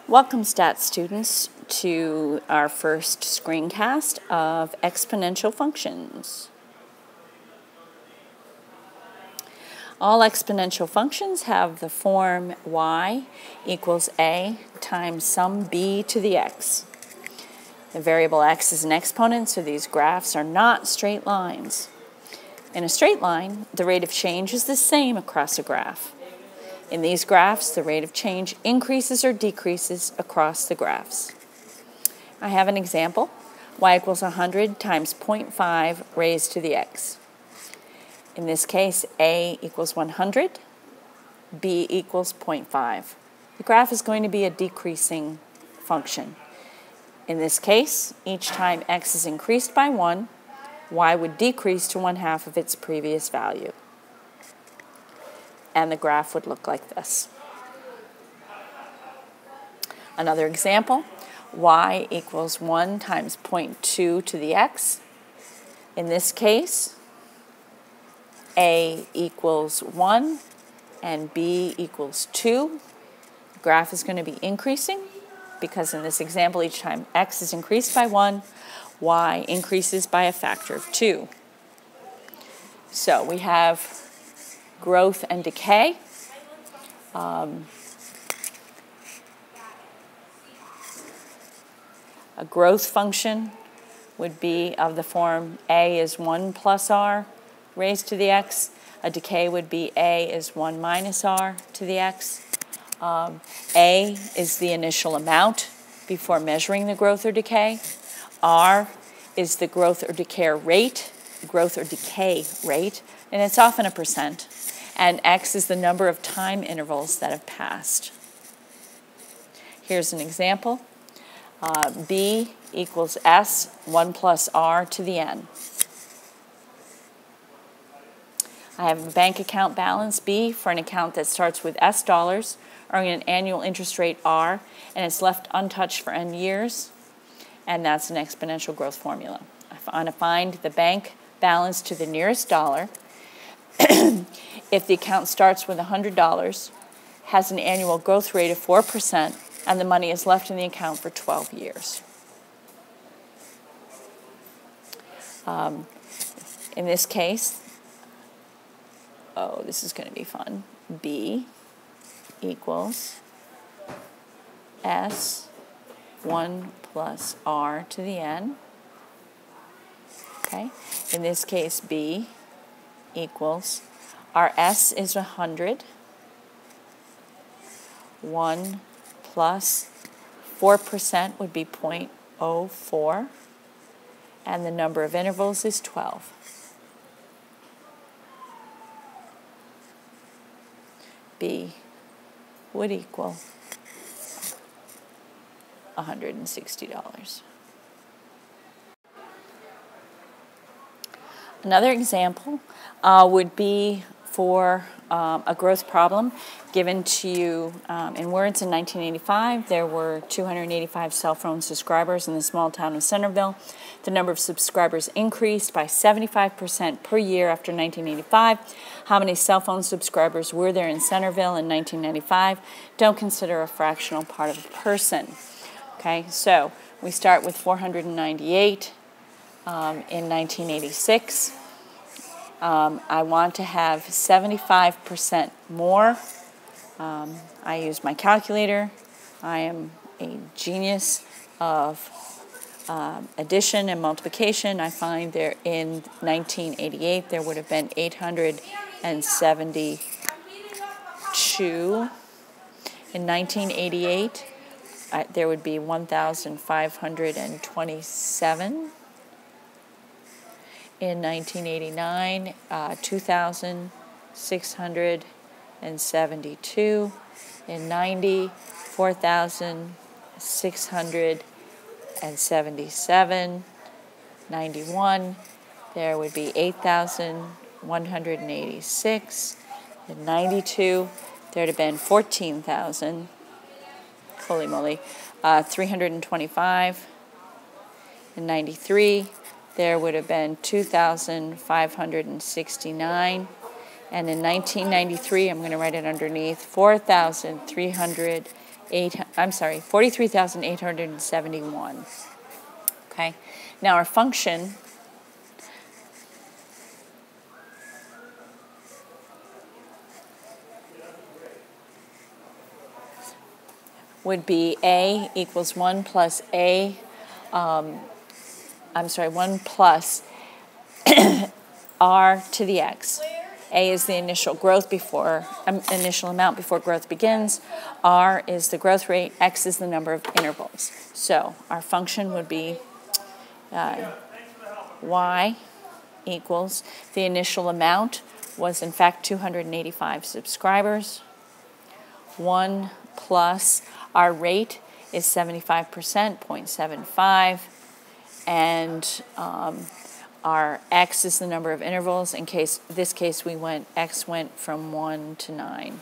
Welcome, stats students, to our first screencast of exponential functions. All exponential functions have the form y equals a times some b to the x. The variable x is an exponent, so these graphs are not straight lines. In a straight line, the rate of change is the same across a graph. In these graphs, the rate of change increases or decreases across the graphs. I have an example. Y equals 100 times 0.5 raised to the x. In this case, a equals 100, b equals 0.5. The graph is going to be a decreasing function. In this case, each time x is increased by 1, y would decrease to 1/2 of its previous value. And the graph would look like this. Another example, y equals 1 times 0.2 to the x. In this case, a equals 1 and b equals 2. The graph is going to be increasing because in this example, each time x is increased by 1, y increases by a factor of 2. So we have growth and decay. A growth function would be of the form a is 1 plus r raised to the x. A decay would be a is 1 minus r to the x. A is the initial amount before measuring the growth or decay. R is the growth or decay rate, and it's often a percent. And x is the number of time intervals that have passed. Here's an example. B equals S, 1 plus R to the n. I have a bank account balance, B, for an account that starts with S dollars, earning an annual interest rate R, and it's left untouched for n years, and that's an exponential growth formula. I want to find the bank balance to the nearest dollar. If the account starts with $100, has an annual growth rate of 4%, and the money is left in the account for 12 years. In this case, this is going to be fun. B equals S 1 plus R to the n. Okay. In this case, B equals, our S is 100, 1 plus 4% would be 0.04, and the number of intervals is 12. B would equal $160. Another example would be for a growth problem given to you in words. In 1985, there were 285 cell phone subscribers in the small town of Centerville. The number of subscribers increased by 75% per year after 1985. How many cell phone subscribers were there in Centerville in 1995? Don't consider a fractional part of a person. Okay, so we start with 498 in 1986. I want to have 75% more. I use my calculator. I am a genius of addition and multiplication. I find there in 1988 there would have been 872. In 1988 there would be 1,527. In 1989, 2,672. In 90, 4,677. 91, there would be 8,186. In 92, there would have been 14,000. Holy moly, 325. In 93, there would have been 2,569. And in 1993, I'm going to write it underneath, 4,300 43,871. Okay. Now our function would be A equals 1 plus 1 plus r to the x. A is the initial growth initial amount before growth begins. R is the growth rate. X is the number of intervals. So our function would be y equals the initial amount was in fact 285 subscribers. 1 plus our rate is 75%, 0.75, and our x is the number of intervals. In this case, x went from 1 to 9.